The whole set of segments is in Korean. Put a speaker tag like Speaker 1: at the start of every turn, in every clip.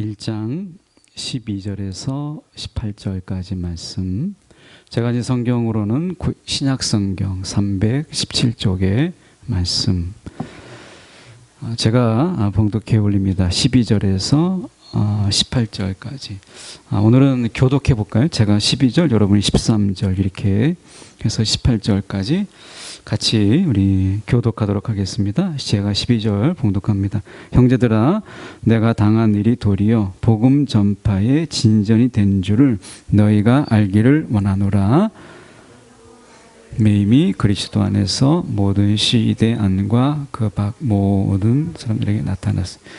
Speaker 1: 1장 12절에서 18절까지 말씀. 제가 이제 성경으로는 신약성경 317쪽의 말씀 제가 봉독해 올립니다. 12절에서 18절까지. 오늘은 교독해 볼까요? 제가 12절, 여러분이 13절 이렇게 해서 18절까지 같이 우리 교독하도록 하겠습니다. 제가 12절 봉독합니다. 형제들아, 내가 당한 일이 도리어 복음 전파의 진전이 된 줄을 너희가 알기를 원하노라. 매임이 그리스도 안에서 모든 시대 안과 그 밖 모든 사람들에게 나타났습니다.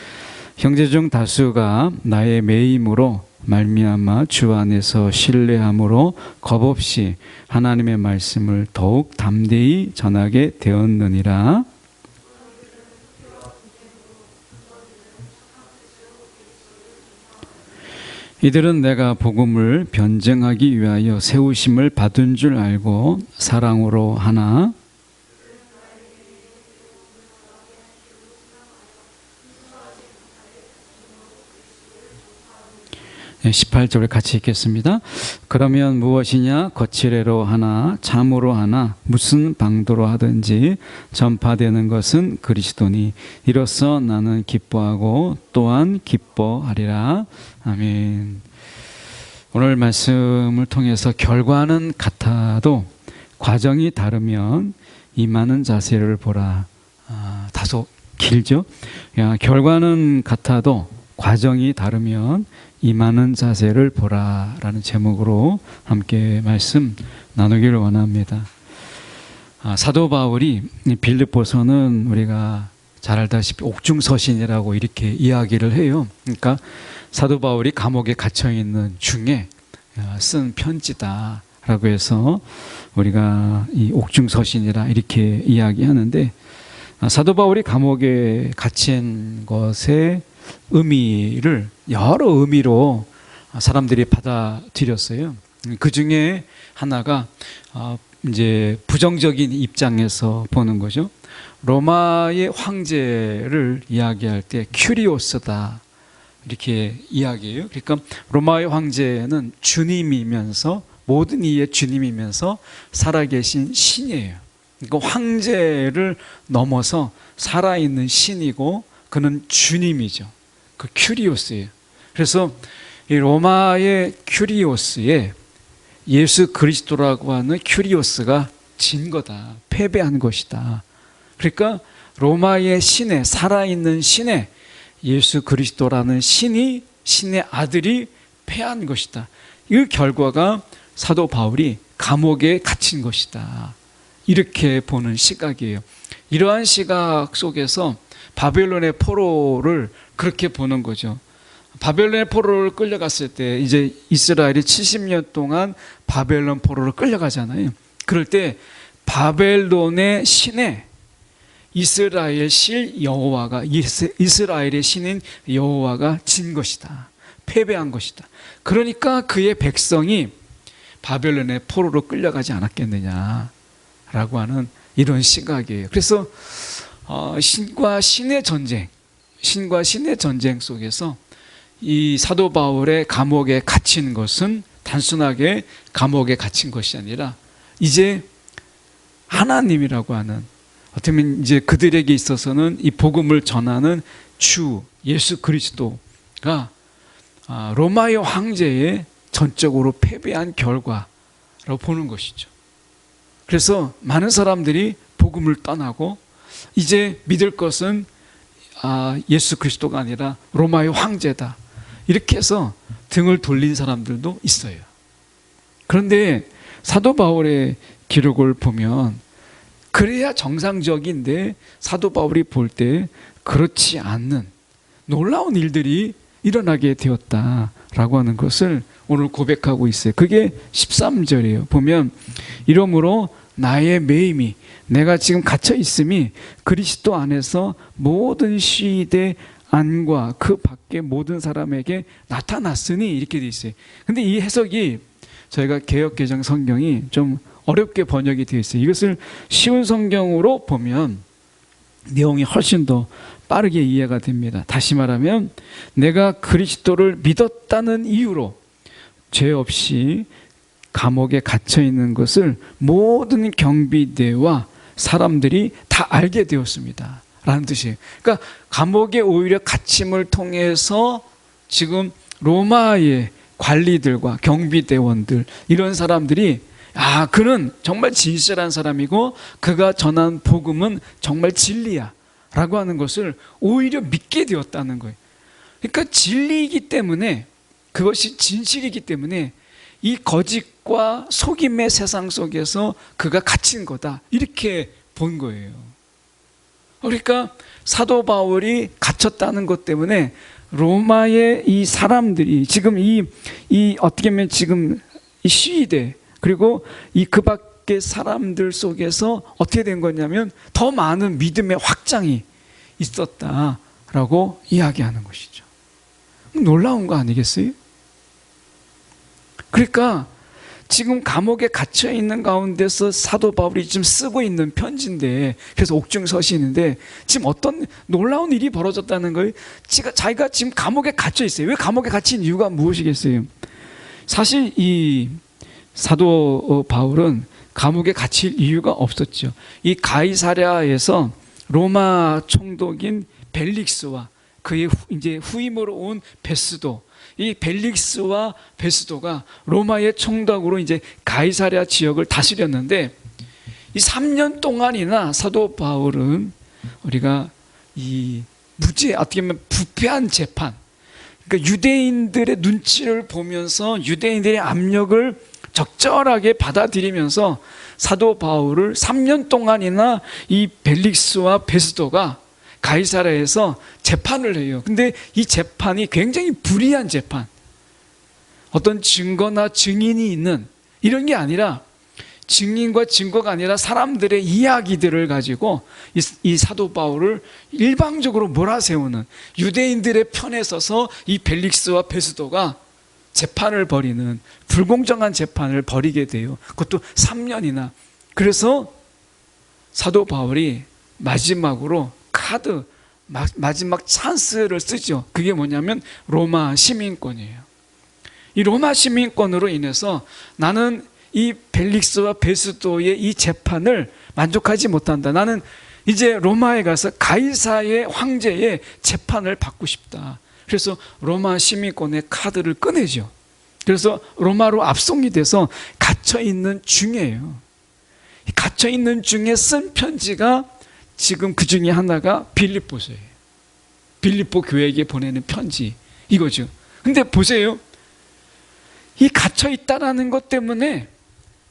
Speaker 1: 형제 중 다수가 나의 매임으로 말미암아 주 안에서 신뢰함으로 겁없이 하나님의 말씀을 더욱 담대히 전하게 되었느니라. 이들은 내가 복음을 변증하기 위하여 세우심을 받은 줄 알고 사랑으로 하나 18절을 같이 읽겠습니다. 그러면 무엇이냐? 거칠애로 하나 참으로 하나 무슨 방도로 하든지 전파되는 것은 그리스도니 이로써 나는 기뻐하고 또한 기뻐하리라. 아멘. 오늘 말씀을 통해서 결과는 같아도 과정이 다르면 임하는 자세를 보라. 다소 길죠? 결과는 같아도 과정이 다르면 임하는 자세를 보라라는 제목으로 함께 말씀 나누기를 원합니다. 사도 바울이 빌립보서는 우리가 잘 알다시피 옥중서신이라고 이렇게 이야기를 해요. 그러니까 사도 바울이 감옥에 갇혀 있는 중에 쓴 편지다라고 해서 우리가 이 옥중서신이라 이렇게 이야기하는데, 사도 바울이 감옥에 갇힌 것에 의미를 여러 의미로 사람들이 받아들였어요. 그 중에 하나가 이제 부정적인 입장에서 보는 거죠. 로마의 황제를 이야기할 때 큐리오스다 이렇게 이야기해요. 그러니까 로마의 황제는 주님이면서 모든 이의 주님이면서 살아계신 신이에요. 그러니까 황제를 넘어서 살아있는 신이고 그는 주님이죠. 그 큐리오스예요. 그래서 이 로마의 큐리오스에 예수 그리스도라고 하는 큐리오스가 진 거다, 패배한 것이다. 그러니까 로마의 신에, 살아있는 신에 예수 그리스도라는 신이, 신의 아들이 패한 것이다. 이 결과가 사도 바울이 감옥에 갇힌 것이다, 이렇게 보는 시각이에요. 이러한 시각 속에서 바벨론의 포로를 그렇게 보는 거죠. 바벨론의 포로를 끌려갔을 때 이제 이스라엘이 70년 동안 바벨론 포로를 끌려가잖아요. 그럴 때 바벨론의 신에 이스라엘 신 여호와가, 이스라엘의 신인 여호와가 진 것이다, 패배한 것이다. 그러니까 그의 백성이 바벨론의 포로로 끌려가지 않았겠느냐라고 하는 이런 시각이에요. 그래서 신과 신의 전쟁, 신과 신의 전쟁 속에서 이 사도 바울의 감옥에 갇힌 것은 단순하게 감옥에 갇힌 것이 아니라 이제 하나님이라고 하는, 어떻게 보면 이제 그들에게 있어서는 이 복음을 전하는 주 예수 그리스도가 로마의 황제에 전적으로 패배한 결과라고 보는 것이죠. 그래서 많은 사람들이 복음을 떠나고 이제 믿을 것은 예수 그리스도가 아니라 로마의 황제다, 이렇게 해서 등을 돌린 사람들도 있어요. 그런데 사도 바울의 기록을 보면 그래야 정상적인데 사도 바울이 볼 때 그렇지 않는 놀라운 일들이 일어나게 되었다라고 하는 것을 오늘 고백하고 있어요. 그게 13절이에요. 보면 이러므로 나의 매임이, 내가 지금 갇혀 있음이 그리스도 안에서 모든 시대 안과 그 밖의 모든 사람에게 나타났으니, 이렇게 돼 있어요. 근데 이 해석이 저희가 개역개정 성경이 좀 어렵게 번역이 되어 있어요. 이것을 쉬운 성경으로 보면 내용이 훨씬 더 빠르게 이해가 됩니다. 다시 말하면 내가 그리스도를 믿었다는 이유로 죄 없이 감옥에 갇혀 있는 것을 모든 경비대와 사람들이 다 알게 되었습니다 라는 뜻이에요. 그러니까 감옥에 오히려 갇힘을 통해서 지금 로마의 관리들과 경비대원들, 이런 사람들이 그는 정말 진실한 사람이고 그가 전한 복음은 정말 진리야 라고 하는 것을 오히려 믿게 되었다는 거예요. 그러니까 진리이기 때문에, 그것이 진실이기 때문에 이 거짓과 속임의 세상 속에서 그가 갇힌 거다, 이렇게 본 거예요. 그러니까 사도 바울이 갇혔다는 것 때문에 로마의 이 사람들이 지금 이 어떻게 보면 지금 이 시위대, 그리고 이 그 밖의 사람들 속에서 어떻게 된 거냐면 더 많은 믿음의 확장이 있었다라고 이야기하는 것이죠. 놀라운 거 아니겠어요? 그러니까 지금 감옥에 갇혀 있는 가운데서 사도 바울이 지금 쓰고 있는 편지인데, 그래서 옥중서신인데 지금 어떤 놀라운 일이 벌어졌다는 거예요. 자기가 지금 감옥에 갇혀 있어요. 왜 감옥에 갇힌 이유가 무엇이겠어요? 사실 이 사도 바울은 감옥에 갇힐 이유가 없었죠. 이 가이사랴에서 로마 총독인 벨릭스와 그의 이제 후임으로 온 베스도, 이 벨릭스와 베스도가 로마의 총독으로 이제 가이사랴 지역을 다스렸는데, 이 3년 동안이나 사도 바울은 우리가 이 어떻게 보면 부패한 재판, 그러니까 유대인들의 눈치를 보면서 유대인들의 압력을 적절하게 받아들이면서 사도 바울을 3년 동안이나 이 벨릭스와 베스도가 가이사랴에서 재판을 해요. 근데 이 재판이 굉장히 불리한 재판, 어떤 증거나 증인이 있는 이런 게 아니라, 증인과 증거가 아니라 사람들의 이야기들을 가지고 이 사도 바울을 일방적으로 몰아세우는, 유대인들의 편에 서서 이 벨릭스와 베스도가 재판을 벌이는, 불공정한 재판을 벌이게 돼요. 그것도 3년이나. 그래서 사도 바울이 마지막으로 마지막 찬스를 쓰죠. 그게 뭐냐면 로마 시민권이에요. 이 로마 시민권으로 인해서 나는 이 벨릭스와 베스도의 이 재판을 만족하지 못한다. 나는 이제 로마에 가서 가이사의 황제의 재판을 받고 싶다. 그래서 로마 시민권의 카드를 꺼내죠. 그래서 로마로 압송이 돼서 갇혀있는 중이에요. 갇혀있는 중에 쓴 편지가 지금 그 중에 하나가 빌립보서예요. 빌립보 교회에게 보내는 편지, 이거죠. 근데 보세요, 이 갇혀있다라는 것 때문에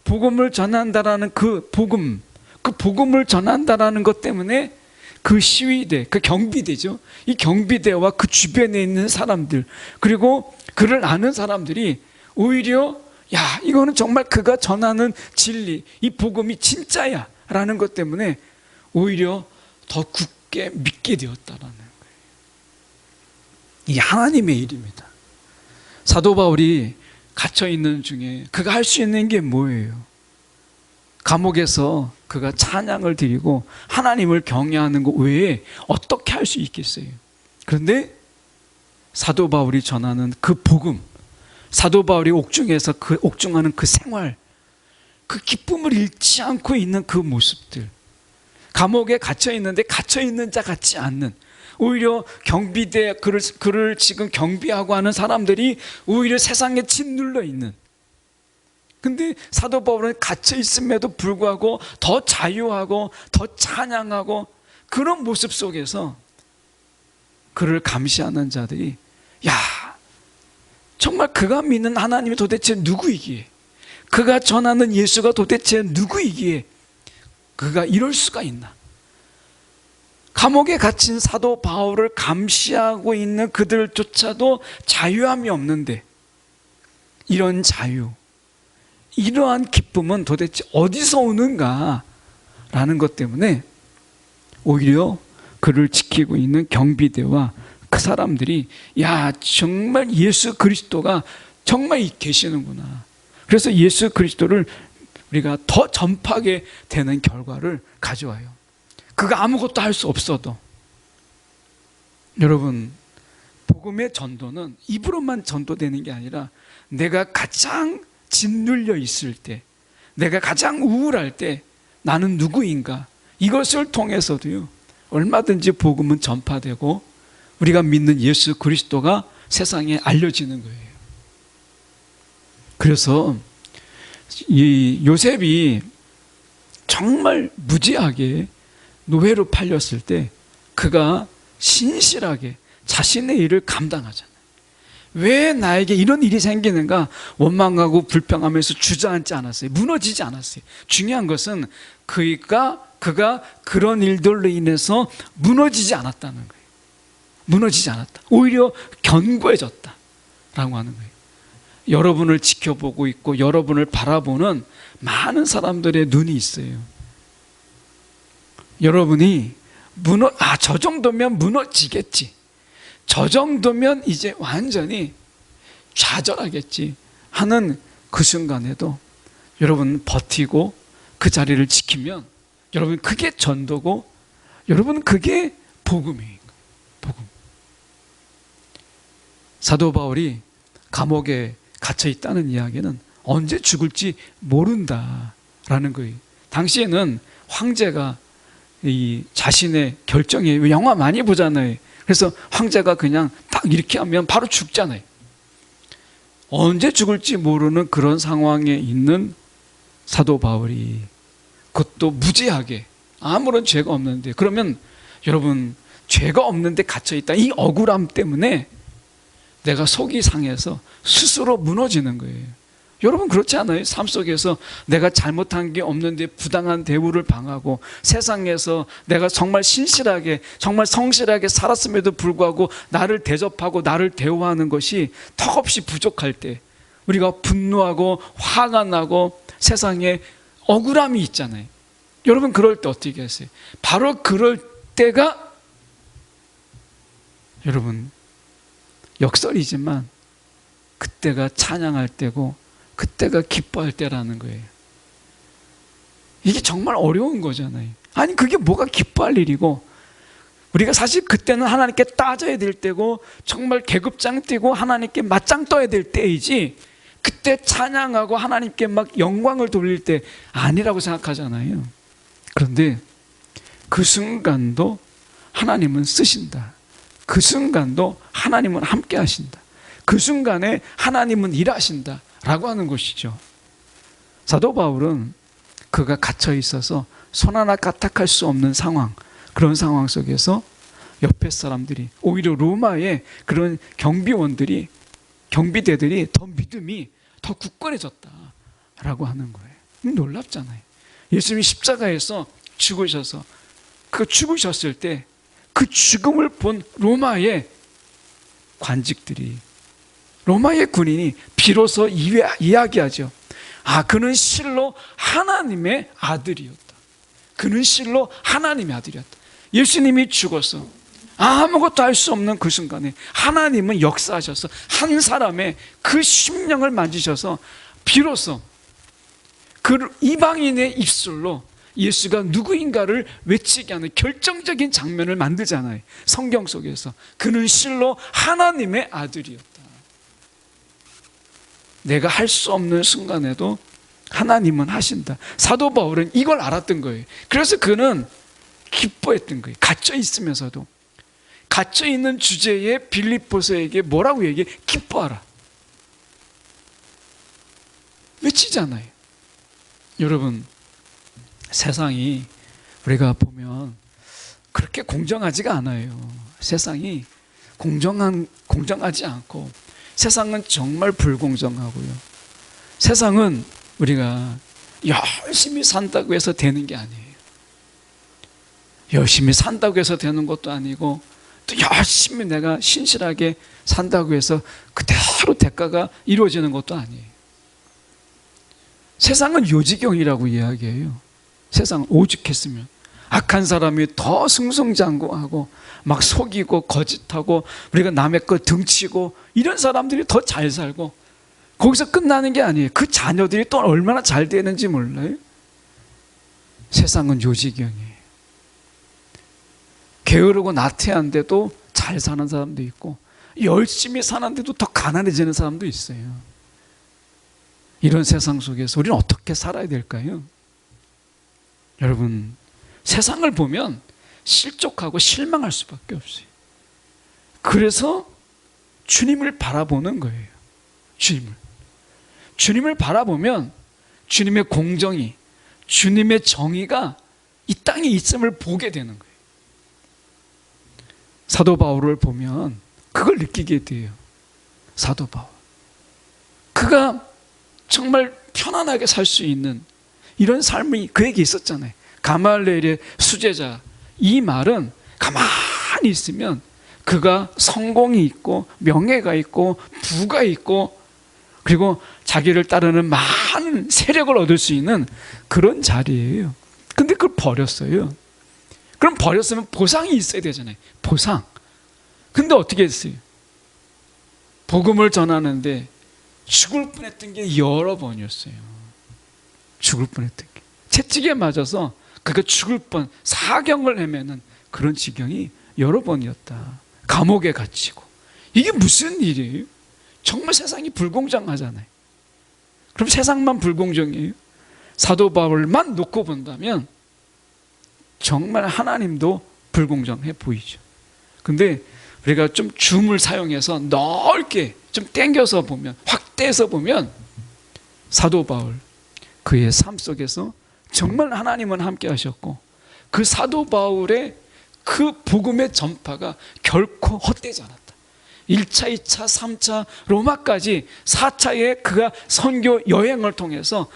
Speaker 1: 복음을 전한다라는 그 복음을 전한다라는 것 때문에 그 시위대, 그 경비대죠. 이 경비대와 그 주변에 있는 사람들, 그리고 그를 아는 사람들이 오히려 이거는 정말 그가 전하는 진리, 이 복음이 진짜야 라는 것 때문에 오히려 더 굳게 믿게 되었다라는 거예요. 이 하나님의 일입니다. 사도 바울이 갇혀있는 중에 그가 할 수 있는 게 뭐예요? 감옥에서 그가 찬양을 드리고 하나님을 경외하는 것 외에 어떻게 할 수 있겠어요? 그런데 사도 바울이 전하는 그 복음, 사도 바울이 옥중에서 옥중하는 그 생활, 그 기쁨을 잃지 않고 있는 그 모습들, 감옥에 갇혀 있는데 갇혀 있는 자 같지 않는, 오히려 경비대, 그를 지금 경비하고 하는 사람들이 오히려 세상에 짓눌러 있는, 근데 사도 바울은 갇혀 있음에도 불구하고 더 자유하고 더 찬양하고 그런 모습 속에서 그를 감시하는 자들이 정말 그가 믿는 하나님이 도대체 누구이기에, 그가 전하는 예수가 도대체 누구이기에 그가 이럴 수가 있나. 감옥에 갇힌 사도 바울을 감시하고 있는 그들조차도 자유함이 없는데, 이런 자유, 이러한 기쁨은 도대체 어디서 오는가 라는 것 때문에 오히려 그를 지키고 있는 경비대와 그 사람들이 정말 예수 그리스도가 정말 계시는구나. 그래서 예수 그리스도를 우리가 더 전파하게 되는 결과를 가져와요. 그가 아무것도 할 수 없어도 여러분, 복음의 전도는 입으로만 전도되는 게 아니라 내가 가장 짓눌려 있을 때, 내가 가장 우울할 때 나는 누구인가, 이것을 통해서도요 얼마든지 복음은 전파되고 우리가 믿는 예수 그리스도가 세상에 알려지는 거예요. 그래서 이 요셉이 정말 무지하게 노예로 팔렸을 때 그가 신실하게 자신의 일을 감당하잖아요. 왜 나에게 이런 일이 생기는가 원망하고 불평하면서 주저앉지 않았어요. 무너지지 않았어요. 중요한 것은 그가 그런 일들로 인해서 무너지지 않았다는 거예요. 무너지지 않았다. 오히려 견고해졌다라고 하는 거예요. 여러분을 지켜보고 있고 여러분을 바라보는 많은 사람들의 눈이 있어요. 여러분이 저 정도면 무너지겠지, 저 정도면 이제 완전히 좌절하겠지 하는 그 순간에도 여러분 버티고 그 자리를 지키면 여러분 그게 전도고 여러분 그게 복음이에요. 복음. 사도 바울이 감옥에 갇혀 있다는 이야기는 언제 죽을지 모른다라는 거예요. 당시에는 황제가 이 자신의 결정에, 영화 많이 보잖아요. 그래서 황제가 그냥 딱 이렇게 하면 바로 죽잖아요. 언제 죽을지 모르는 그런 상황에 있는 사도 바울이, 그것도 무지하게 아무런 죄가 없는데, 그러면 여러분 죄가 없는데 갇혀있다, 이 억울함 때문에 내가 속이 상해서 스스로 무너지는 거예요. 여러분 그렇지 않아요? 삶 속에서 내가 잘못한 게 없는데 부당한 대우를 당하고, 세상에서 내가 정말 신실하게 정말 성실하게 살았음에도 불구하고 나를 대접하고 나를 대우하는 것이 턱없이 부족할 때 우리가 분노하고 화가 나고 세상에 억울함이 있잖아요. 여러분 그럴 때 어떻게 하세요? 바로 그럴 때가 여러분 역설이지만 그때가 찬양할 때고 그때가 기뻐할 때라는 거예요. 이게 정말 어려운 거잖아요. 아니 그게 뭐가 기뻐할 일이고, 우리가 사실 그때는 하나님께 따져야 될 때고 정말 계급장 뛰고 하나님께 맞짱 떠야 될 때이지, 그때 찬양하고 하나님께 막 영광을 돌릴 때 아니라고 생각하잖아요. 그런데 그 순간도 하나님은 쓰신다. 그 순간도 하나님은 함께 하신다. 그 순간에 하나님은 일하신다 라고 하는 것이죠. 사도 바울은 그가 갇혀 있어서 손 하나 까딱할 수 없는 상황, 그런 상황 속에서 옆에 사람들이, 오히려 로마의 그런 경비원들이, 경비대들이 더 믿음이 더 굳건해졌다라고 하는 거예요. 놀랍잖아요. 예수님이 십자가에서 죽으셔서 그 죽으셨을 때 그 죽음을 본 로마의 관직들이, 로마의 군인이 비로소 이야기하죠. 아, 그는 실로 하나님의 아들이었다. 그는 실로 하나님의 아들이었다. 예수님이 죽어서 아무것도 할 수 없는 그 순간에 하나님은 역사하셔서 한 사람의 그 심령을 만지셔서 비로소 그 이방인의 입술로 예수가 누구인가를 외치게 하는 결정적인 장면을 만들잖아요. 성경 속에서 그는 실로 하나님의 아들이었다. 내가 할 수 없는 순간에도 하나님은 하신다. 사도 바울은 이걸 알았던 거예요. 그래서 그는 기뻐했던 거예요. 갇혀 있으면서도. 갇혀 있는 주제에 빌립보서에게 뭐라고 얘기해? 기뻐하라. 외치잖아요. 여러분, 세상이 우리가 보면 그렇게 공정하지가 않아요. 세상이 공정하지 않고, 세상은 정말 불공정하고요. 세상은 우리가 열심히 산다고 해서 되는 게 아니에요. 열심히 산다고 해서 되는 것도 아니고, 또 열심히 내가 신실하게 산다고 해서 그대로 대가가 이루어지는 것도 아니에요. 세상은 요지경이라고 이야기해요. 세상은 오죽했으면 악한 사람이 더 승승장구하고 막 속이고 거짓하고 우리가 남의 거 등치고 이런 사람들이 더 잘 살고, 거기서 끝나는 게 아니에요. 그 자녀들이 또 얼마나 잘 되는지 몰라요? 세상은 요지경이에요. 게으르고 나태한데도 잘 사는 사람도 있고 열심히 사는데도 더 가난해지는 사람도 있어요. 이런 세상 속에서 우리는 어떻게 살아야 될까요? 여러분, 세상을 보면 실족하고 실망할 수밖에 없어요. 그래서 주님을 바라보는 거예요. 주님을 바라보면 주님의 공정이, 주님의 정의가 이 땅에 있음을 보게 되는 거예요. 사도 바울을 보면 그걸 느끼게 돼요. 사도 바울, 그가 정말 편안하게 살 수 있는 이런 삶이 그에게 있었잖아요. 가말리엘의 수제자, 이 말은 가만히 있으면 그가 성공이 있고 명예가 있고 부가 있고 그리고 자기를 따르는 많은 세력을 얻을 수 있는 그런 자리예요. 근데 그걸 버렸어요. 그럼 버렸으면 보상이 있어야 되잖아요. 보상. 근데 어떻게 했어요? 복음을 전하는데 죽을 뻔했던 게 여러 번이었어요. 죽을 뻔했던 게. 채찍에 맞아서 그가 죽을 뻔, 사경을 헤매는 그런 지경이 여러 번이었다. 감옥에 갇히고. 이게 무슨 일이에요? 정말 세상이 불공정하잖아요. 그럼 세상만 불공정이에요? 사도 바울만 놓고 본다면 정말 하나님도 불공정해 보이죠. 근데 우리가 좀 줌을 사용해서 넓게 좀 당겨서 보면, 확대해서 보면 사도 바울, 그의 삶 속에서 정말 하나님은 함께 하셨고 그 사도 바울의 그 복음의 전파가 결코 헛되지 않았다. 1차, 2차, 3차, 로마까지 4차에 그가 선교 여행을 통해서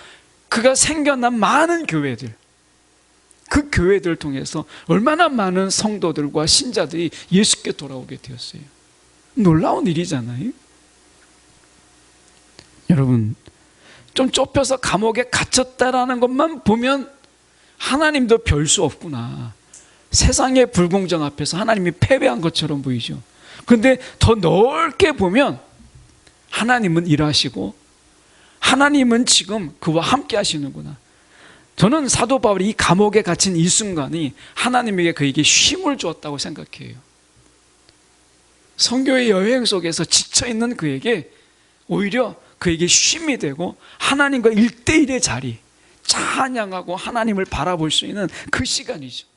Speaker 1: 그가 생겨난 많은 교회들, 그 교회들을 통해서 얼마나 많은 성도들과 신자들이 예수께 돌아오게 되었어요. 놀라운 일이잖아요. 여러분, 좀 좁혀서 감옥에 갇혔다라는 것만 보면 하나님도 별 수 없구나. 세상의 불공정 앞에서 하나님이 패배한 것처럼 보이죠. 그런데 더 넓게 보면 하나님은 일하시고 하나님은 지금 그와 함께 하시는구나. 저는 사도 바울이 이 감옥에 갇힌 이 순간이 하나님에게 그에게 쉼을 주었다고 생각해요. 선교의 여행 속에서 지쳐있는 그에게 오히려 그에게 쉼이 되고 하나님과 1대1의 자리, 찬양하고 하나님을 바라볼 수 있는 그 시간이죠.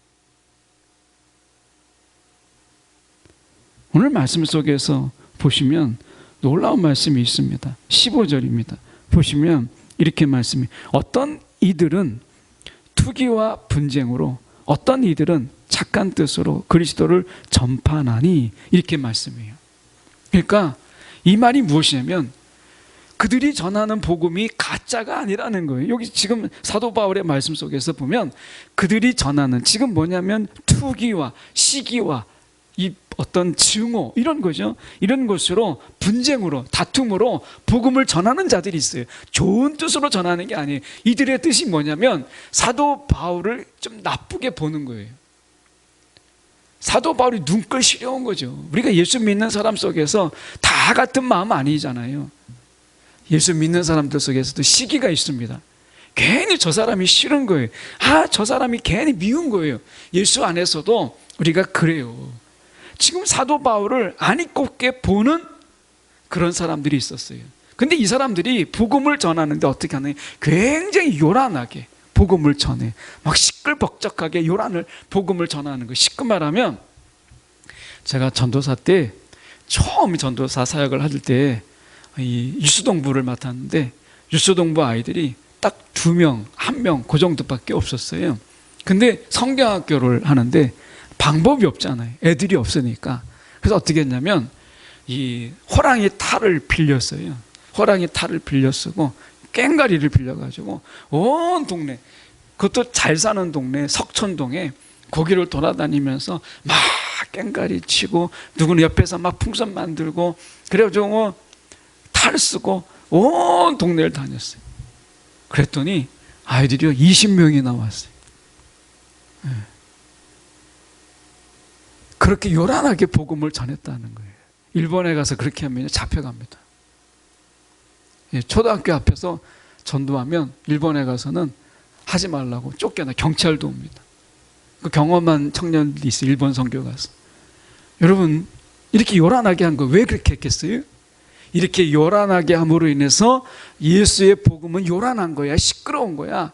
Speaker 1: 오늘 말씀 속에서 보시면 놀라운 말씀이 있습니다. 15절입니다. 보시면 이렇게 말씀이, 어떤 이들은 투기와 분쟁으로, 어떤 이들은 착한 뜻으로 그리스도를 전파하나니, 이렇게 말씀해요. 그러니까 이 말이 무엇이냐면 그들이 전하는 복음이 가짜가 아니라는 거예요. 여기 지금 사도 바울의 말씀 속에서 보면 그들이 전하는, 지금 뭐냐면 투기와 시기와 이 어떤 증오, 이런 거죠. 이런 것으로, 분쟁으로, 다툼으로 복음을 전하는 자들이 있어요. 좋은 뜻으로 전하는 게 아니에요. 이들의 뜻이 뭐냐면 사도 바울을 좀 나쁘게 보는 거예요. 사도 바울이 눈꼴 시려운 거죠. 우리가 예수 믿는 사람 속에서 다 같은 마음 아니잖아요. 예수 믿는 사람들 속에서도 시기가 있습니다. 괜히 저 사람이 싫은 거예요. 저 사람이 괜히 미운 거예요. 예수 안에서도 우리가 그래요. 지금 사도 바울을 아니 꼽게 보는 그런 사람들이 있었어요. 근데 이 사람들이 복음을 전하는데 어떻게 하느냐, 굉장히 요란하게 복음을 전해. 막 시끌벅적하게 요란을 복음을 전하는 거예요. 쉽게 말하면, 제가 전도사 때 처음 전도사 사역을 할 때 이 유수동부를 맡았는데 유수동부 아이들이 딱 2명, 1명 그 정도밖에 없었어요. 근데 성경학교를 하는데 방법이 없잖아요. 애들이 없으니까. 그래서 어떻게 했냐면 이 호랑이 탈을 빌렸어요. 호랑이 탈을 빌려 쓰고 꽹가리를 빌려가지고 온 동네, 그것도 잘 사는 동네 석천동에 거기를 돌아다니면서 막 꽹가리 치고, 누구는 옆에서 막 풍선 만들고, 그래가지고 탈 쓰고 온 동네를 다녔어요. 그랬더니 아이들이 20명이 나왔어요. 그렇게 요란하게 복음을 전했다는 거예요. 일본에 가서 그렇게 하면 잡혀갑니다. 초등학교 앞에서 전도하면 일본에 가서는 하지 말라고 쫓겨나, 경찰도 옵니다. 그 경험한 청년들이 있어요. 일본 선교 가서. 여러분, 이렇게 요란하게 한 거 왜 그렇게 했겠어요? 이렇게 요란하게 함으로 인해서 예수의 복음은 요란한 거야, 시끄러운 거야.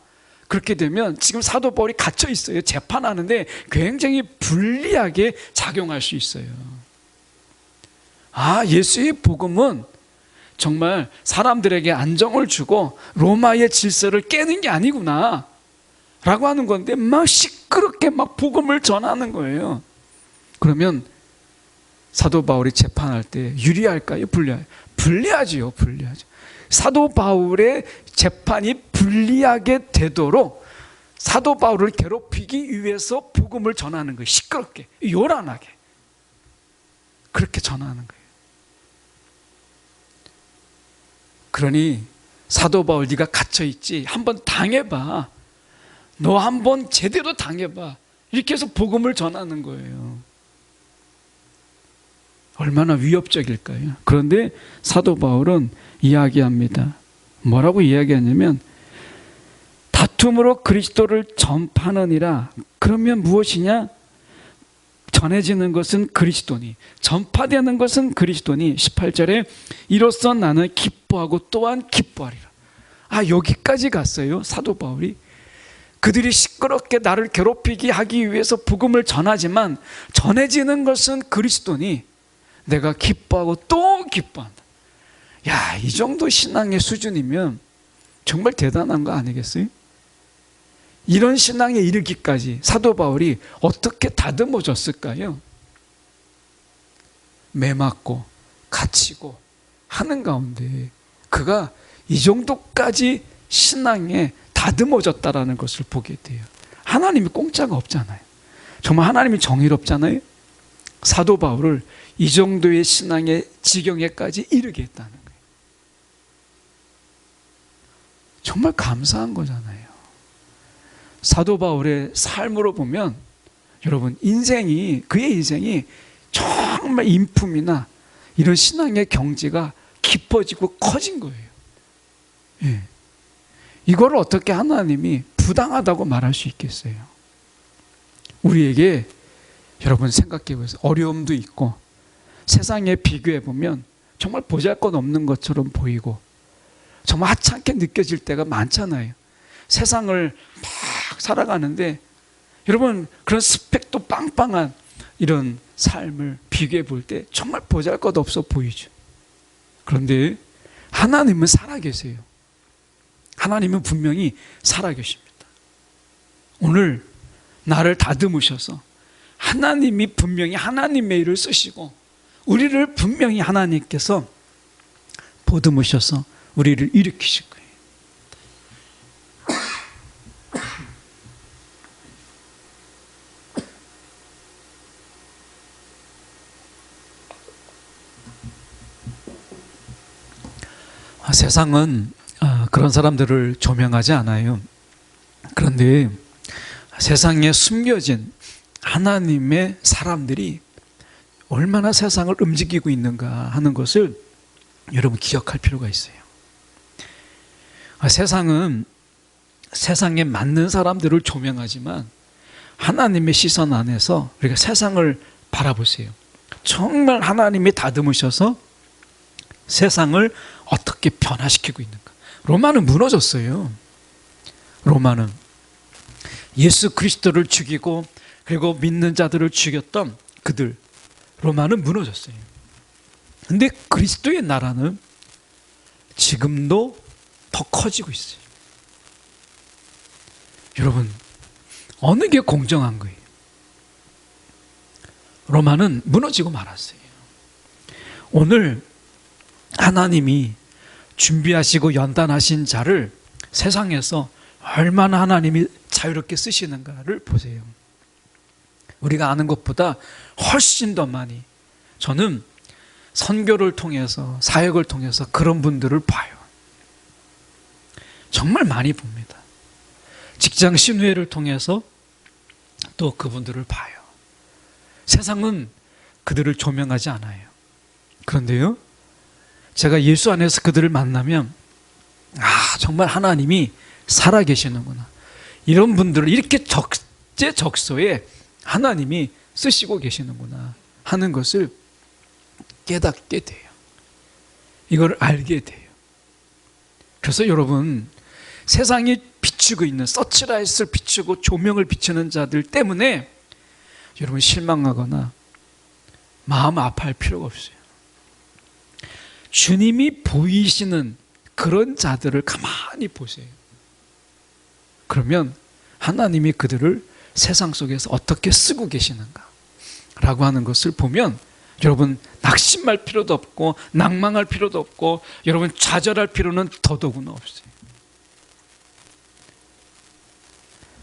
Speaker 1: 그렇게 되면 지금 사도 바울이 갇혀 있어요. 재판하는데 굉장히 불리하게 작용할 수 있어요. 아, 예수의 복음은 정말 사람들에게 안정을 주고 로마의 질서를 깨는 게 아니구나 라고 하는 건데 막 시끄럽게 막 복음을 전하는 거예요. 그러면 사도 바울이 재판할 때 유리할까요? 불리할까요? 불리하지요. 불리하죠. 사도 바울의 재판이 불리하게 되도록 사도 바울을 괴롭히기 위해서 복음을 전하는 거예요. 시끄럽게, 요란하게 그렇게 전하는 거예요. 그러니 사도 바울, 네가 갇혀있지, 한번 당해봐, 너 한번 제대로 당해봐, 이렇게 해서 복음을 전하는 거예요. 얼마나 위협적일까요? 그런데 사도 바울은 이야기합니다. 뭐라고 이야기하냐면 다툼으로 그리스도를 전파하느니라. 그러면 무엇이냐? 전해지는 것은 그리스도니, 전파되는 것은 그리스도니. 18절에 이로써 나는 기뻐하고 또한 기뻐하리라. 아, 여기까지 갔어요. 사도 바울이. 그들이 시끄럽게 나를 괴롭히게 하기 위해서 복음을 전하지만 전해지는 것은 그리스도니 내가 기뻐하고 또 기뻐한다. 야, 이 정도 신앙의 수준이면 정말 대단한 거 아니겠어요? 이런 신앙에 이르기까지 사도 바울이 어떻게 다듬어졌을까요? 매맞고 갇히고 하는 가운데 그가 이 정도까지 신앙에 다듬어졌다라는 것을 보게 돼요. 하나님이 공짜가 없잖아요. 정말 하나님이 정의롭잖아요. 사도 바울을 이 정도의 신앙의 지경에까지 이르게 했다는 거예요. 정말 감사한 거잖아요. 사도 바울의 삶으로 보면 여러분, 그의 인생이 정말 인품이나 이런 신앙의 경지가 깊어지고 커진 거예요. 예. 이걸 어떻게 하나님이 부당하다고 말할 수 있겠어요? 우리에게 여러분 생각해 보세요. 어려움도 있고 세상에 비교해 보면 정말 보잘것없는 것처럼 보이고 정말 하찮게 느껴질 때가 많잖아요. 세상을 막 살아가는데 여러분, 그런 스펙도 빵빵한 이런 삶을 비교해 볼 때 정말 보잘것없어 보이죠. 그런데 하나님은 살아계세요. 하나님은 분명히 살아계십니다. 오늘 나를 다듬으셔서 하나님이 분명히 하나님의 일을 쓰시고 우리를 분명히 하나님께서 보듬으셔서 우리를 일으키실 거예요. 세상은 그런 사람들을 조명하지 않아요. 그런데 세상에 숨겨진 하나님의 사람들이 얼마나 세상을 움직이고 있는가 하는 것을 여러분 기억할 필요가 있어요. 세상은 세상에 맞는 사람들을 조명하지만 하나님의 시선 안에서 우리가 세상을 바라보세요. 정말 하나님이 다듬으셔서 세상을 어떻게 변화시키고 있는가. 로마는 무너졌어요. 로마는 예수 그리스도를 죽이고 그리고 믿는 자들을 죽였던 그들, 로마는 무너졌어요. 근데 그리스도의 나라는 지금도 더 커지고 있어요. 여러분, 어느 게 공정한 거예요? 로마는 무너지고 말았어요. 오늘 하나님이 준비하시고 연단하신 자를 세상에서 얼마나 하나님이 자유롭게 쓰시는가를 보세요. 우리가 아는 것보다 훨씬 더 많이, 저는 선교를 통해서, 사역을 통해서 그런 분들을 봐요. 정말 많이 봅니다. 직장 신회를 통해서 또 그분들을 봐요. 세상은 그들을 조명하지 않아요. 그런데요, 제가 예수 안에서 그들을 만나면 정말 하나님이 살아계시는구나, 이런 분들을 이렇게 적재적소에 하나님이 쓰시고 계시는구나 하는 것을
Speaker 2: 깨닫게 돼요. 이걸 알게 돼요. 그래서 여러분, 세상이 비추고 있는 서치라이트를 비추고 조명을 비추는 자들 때문에 여러분 실망하거나 마음 아파할 필요가 없어요. 주님이 보이시는 그런 자들을 가만히 보세요. 그러면 하나님이 그들을 세상 속에서 어떻게 쓰고 계시는가 라고 하는 것을 보면 여러분 낙심할 필요도 없고 낭망할 필요도 없고 여러분 좌절할 필요는 더더구나 없어요.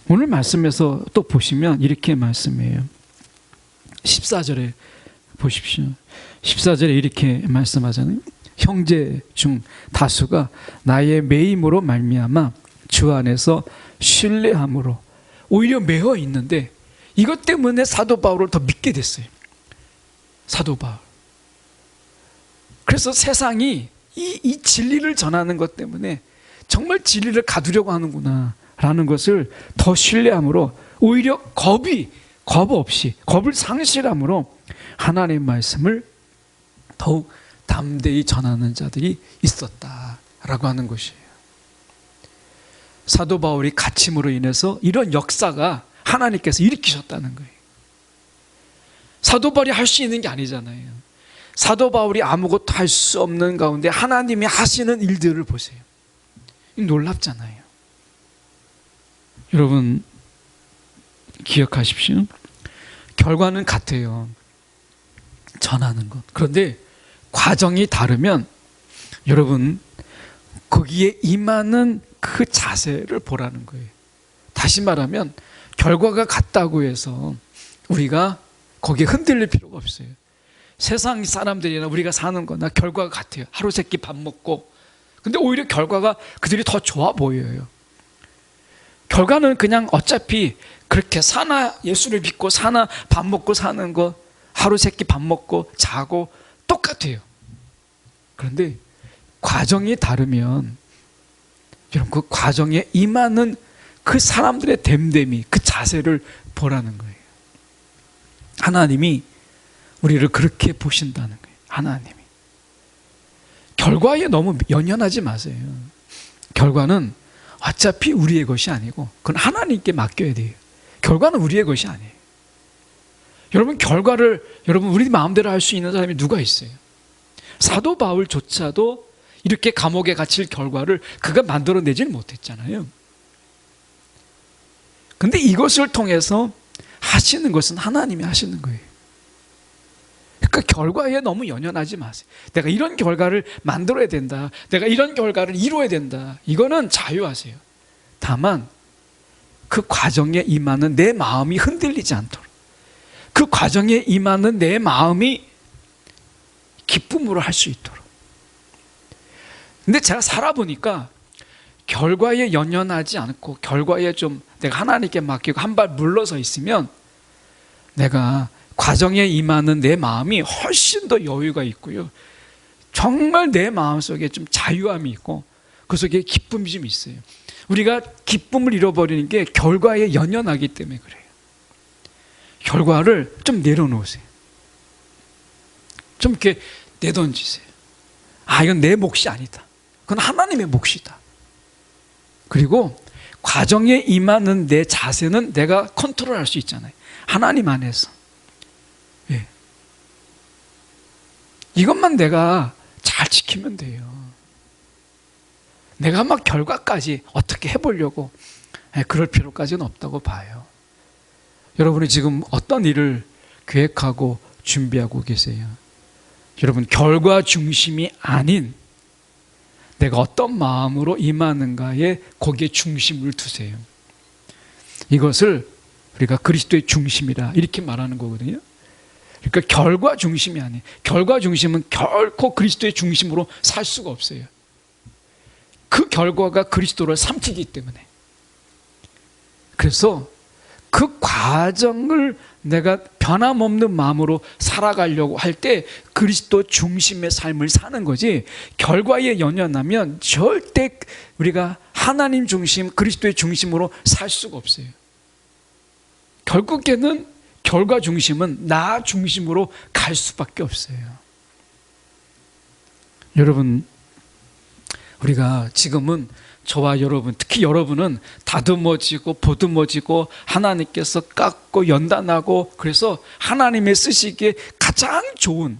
Speaker 2: 오늘 말씀에서 또 보시면 이렇게 말씀해요. 14절에 보십시오. 14절에 이렇게 말씀하잖아요. 형제 중 다수가 나의 매임으로 말미암아 주 안에서 신뢰함으로, 오히려 매어 있는데 이것 때문에 사도 바울을 더 믿게 됐어요. 사도 바울. 그래서 세상이 이 진리를 전하는 것 때문에 정말 진리를 가두려고 하는구나 라는 것을 더 신뢰함으로, 오히려 겁 없이, 겁을 상실함으로 하나님의 말씀을 더욱 담대히 전하는 자들이 있었다라고 하는 것이에요. 사도 바울이 갇힘으로 인해서 이런 역사가 하나님께서 일으키셨다는 거예요. 사도 바울이 할 수 있는 게 아니잖아요. 사도 바울이 아무것도 할 수 없는 가운데 하나님이 하시는 일들을 보세요. 놀랍잖아요. 여러분 기억하십시오. 결과는 같아요. 전하는 것. 그런데 과정이 다르면 여러분 거기에 임하는 그 자세를 보라는 거예요. 다시 말하면 결과가 같다고 해서 우리가 거기에 흔들릴 필요가 없어요. 세상 사람들이나 우리가 사는 거나 결과가 같아요. 하루 세끼 밥 먹고. 근데 오히려 결과가 그들이 더 좋아 보여요. 결과는 그냥 어차피 그렇게 사나, 예수를 믿고 사나, 밥 먹고 사는 거, 하루 세끼 밥 먹고 자고 똑같아요. 그런데 과정이 다르면 여러분 그 과정에 임하는 그 사람들의 됨됨이, 그 자세를 보라는 거예요. 하나님이 우리를 그렇게 보신다는 거예요. 하나님이. 결과에 너무 연연하지 마세요. 결과는 어차피 우리의 것이 아니고 그건 하나님께 맡겨야 돼요. 결과는 우리의 것이 아니에요. 여러분 결과를 여러분 우리 마음대로 할 수 있는 사람이 누가 있어요? 사도 바울조차도 이렇게 감옥에 갇힐 결과를 그가 만들어내지는 못했잖아요. 근데 이것을 통해서 하시는 것은 하나님이 하시는 거예요. 그러니까 결과에 너무 연연하지 마세요. 내가 이런 결과를 만들어야 된다, 내가 이런 결과를 이루어야 된다, 이거는 자유하세요. 다만 그 과정에 임하는 내 마음이 흔들리지 않도록, 그 과정에 임하는 내 마음이 기쁨으로 할 수 있도록. 근데 제가 살아보니까 결과에 연연하지 않고 결과에 좀 내가 하나님께 맡기고 한 발 물러서 있으면 내가 과정에 임하는 내 마음이 훨씬 더 여유가 있고요. 정말 내 마음속에 좀 자유함이 있고 그 속에 기쁨이 좀 있어요. 우리가 기쁨을 잃어버리는 게 결과에 연연하기 때문에 그래요. 결과를 좀 내려놓으세요. 좀 이렇게 내던지세요. 아, 이건 내 몫이 아니다. 그건 하나님의 몫이다. 그리고 과정에 임하는 내 자세는 내가 컨트롤할 수 있잖아요. 하나님 안에서. 예. 이것만 내가 잘 지키면 돼요. 내가 막 결과까지 어떻게 해보려고 그럴 필요까지는 없다고 봐요. 여러분이 지금 어떤 일을 계획하고 준비하고 계세요? 여러분 결과 중심이 아닌 내가 어떤 마음으로 임하는가에 거기에 중심을 두세요. 이것을 우리가 그리스도의 중심이라 이렇게 말하는 거거든요. 그러니까 결과 중심이 아니에요. 결과 중심은 결코 그리스도의 중심으로 살 수가 없어요. 그 결과가 그리스도를 삼키기 때문에. 그래서 그 과정을 내가 변함없는 마음으로 살아가려고 할 때 그리스도 중심의 삶을 사는 거지, 결과에 연연하면 절대 우리가 하나님 중심, 그리스도의 중심으로 살 수가 없어요. 결국에는 결과 중심은 나 중심으로 갈 수밖에 없어요. 여러분, 우리가 지금은 저와 여러분, 특히 여러분은 다듬어지고 보듬어지고 하나님께서 깎고 연단하고 그래서 하나님의 쓰시기에 가장 좋은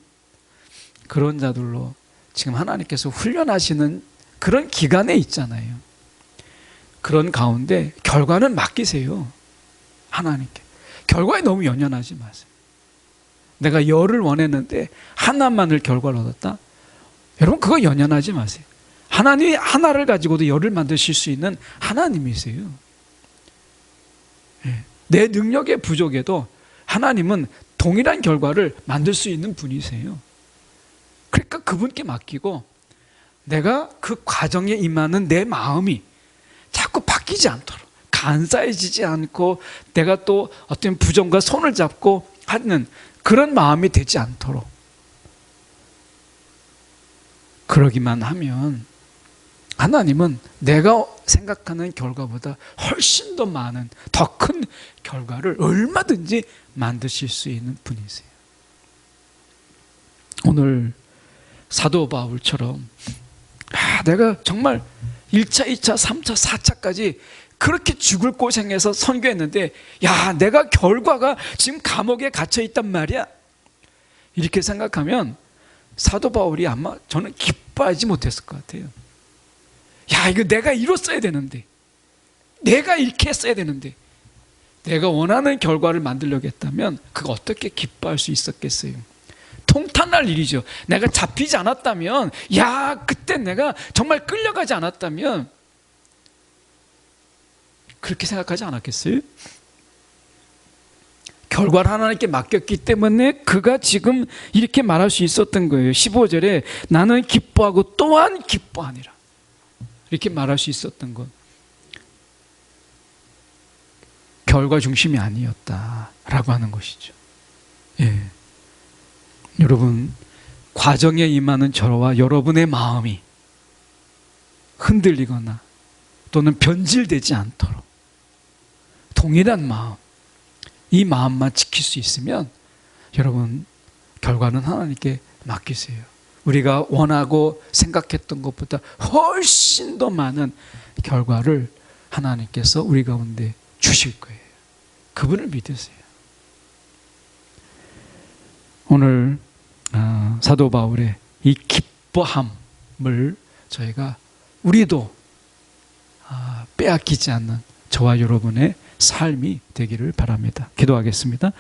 Speaker 2: 그런 자들로 지금 하나님께서 훈련하시는 그런 기간에 있잖아요. 그런 가운데 결과는 맡기세요. 하나님께. 결과에 너무 연연하지 마세요. 내가 열을 원했는데 하나만을 결과를 얻었다? 여러분, 그거 연연하지 마세요. 하나님이 하나를 가지고도 열을 만드실 수 있는 하나님이세요. 내 능력의 부족에도 하나님은 동일한 결과를 만들 수 있는 분이세요. 그러니까 그분께 맡기고 내가 그 과정에 임하는 내 마음이 자꾸 바뀌지 않도록, 간사해지지 않고 내가 또 어떤 부정과 손을 잡고 하는 그런 마음이 되지 않도록 그러기만 하면 하나님은 내가 생각하는 결과보다 훨씬 더 많은, 더 큰 결과를 얼마든지 만드실 수 있는 분이세요. 오늘 사도 바울처럼 내가 정말 1차, 2차, 3차, 4차까지 그렇게 죽을 고생해서 선교했는데 야, 내가 결과가 지금 감옥에 갇혀 있단 말이야. 이렇게 생각하면 사도 바울이 아마 저는 기뻐하지 못했을 것 같아요. 야, 이거 내가 이뤘어야 되는데, 내가 이렇게 했어야 되는데, 내가 원하는 결과를 만들려고 했다면 그거 어떻게 기뻐할 수 있었겠어요? 통탄할 일이죠. 내가 잡히지 않았다면, 야, 그때 내가 정말 끌려가지 않았다면 그렇게 생각하지 않았겠어요? 결과를 하나님께 맡겼기 때문에 그가 지금 이렇게 말할 수 있었던 거예요. 15절에 나는 기뻐하고 또한 기뻐하니라, 이렇게 말할 수 있었던 것, 결과 중심이 아니었다라고 하는 것이죠. 예. 여러분, 과정에 임하는 저와 여러분의 마음이 흔들리거나 또는 변질되지 않도록 동일한 마음, 이 마음만 지킬 수 있으면 여러분, 결과는 하나님께 맡기세요. 우리가 원하고 생각했던 것보다 훨씬 더 많은 결과를 하나님께서 우리 가운데 주실 거예요. 그분을 믿으세요. 오늘 사도 바울의 이 기뻐함을 저희가 우리도 빼앗기지 않는 저와 여러분의 삶이 되기를 바랍니다. 기도하겠습니다.